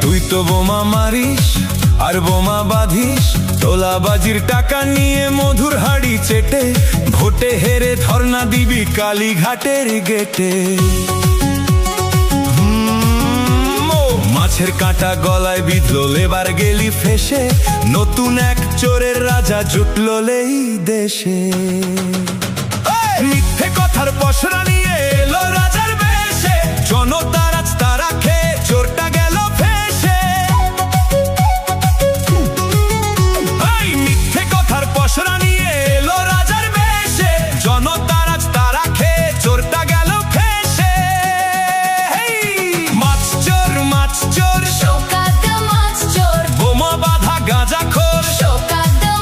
তুই তো বোমা মারিস আর বোমা বাঁধিস, তোলাবাজির টাকা নিয়ে মধুর হাড়ি চেটে, ভোটে হেরে ধর্ণা দিবি কালীঘাটের গেটে। মাছের কাঁটা গলায় বিঁধলো, এবার গেলি ফেসে, নতুন এক চোরের রাজা জুটলো এই দেশে। মিথ্যে কথার পসরা নিয়ে এলো রাজার বেশে, জনতার আজ তারা খেয়ে চোরটা গেল ফেসে। মিথ্যে কথার পসরা নিয়ে এলো রাজার বেশে, জনতার আজ তারা খেয়ে চোরটা গেল ফেসে। মাছ চোর, মাছ চোর, মাছ চোর, বোমা বাঁধা গাঁজা খোর,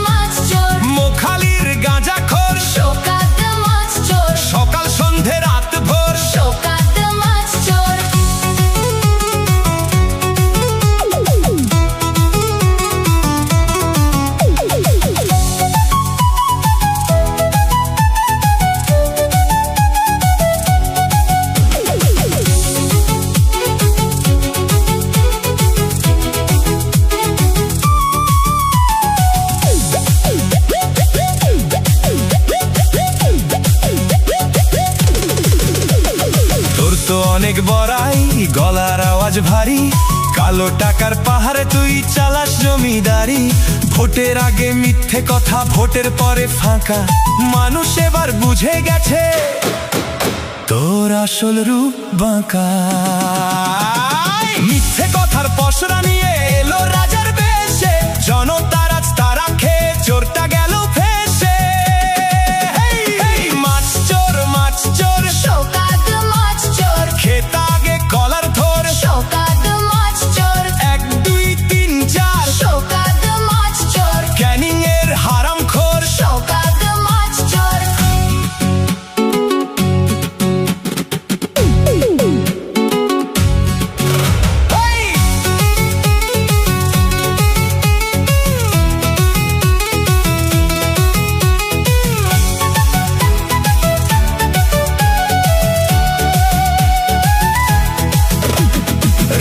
মাছ চোর, মোখালির গাঁজা খোর, মাছ চোর, সকাল সন্ধে রাত ভোর, মাছ চোর। তোর তো অনেক বড়াই, গলার আওয়াজ ভারী, কালো টাকার পাহাড়ে তুই চালাস জমিদারি। ভোটের আগে মিথ্যে কথা, ভোটের পরে ফাঁকা, মানুষ এবার বুঝে গেছে তোর আসল রূপ বাঁকা। মিথ্যে কথার পসরা নিয়ে এলো রাজার বেশে, জনতার আজ তারা খেয়ে চোরটা গেল ফেসে। মাছ চোর, মাছ চোর, মাছ চোর, খেতা আগে কলার ধর, মাছ চোর, 1 2 3 4, মাছ চোর, ক্যানিং এর হারাম খোর, মাছ চোর।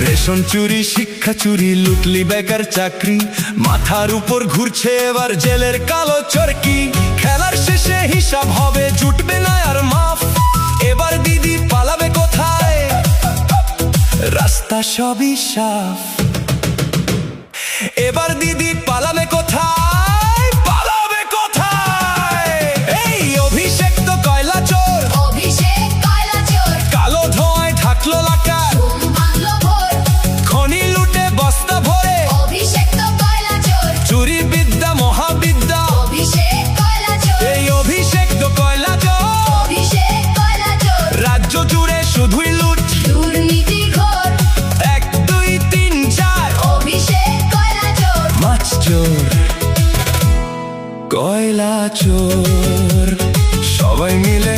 রেশন চুরি, শিক্ষা চুরি, লুটলি বেকার চাকরি, মাথার উপর ঘুরছে এবার জেলের কালো চরকি। খেলার শেষে হিসাব হবে, জুটবে না আর মাফ, এবার দিদি পালাবে কোথায়, রাস্তা সবই সাফ। এবার দিদি পালাবে কোথায়, পালাবে কোথায়। এই অভিষেক তো কয়লা চোর, কালো ধোঁয়ায় ঢাকলো লাকা, খনি লুটে বস্তা ভরে, চুরি বিদ্যা মহাবিদ্যা। এই অভিষেক তো কয়লা চোর, রাজ্য জুড়ে শুধুই লুট, 1 2 3 4, মাছ চোর, কয়লা চোর, সবাই মিলে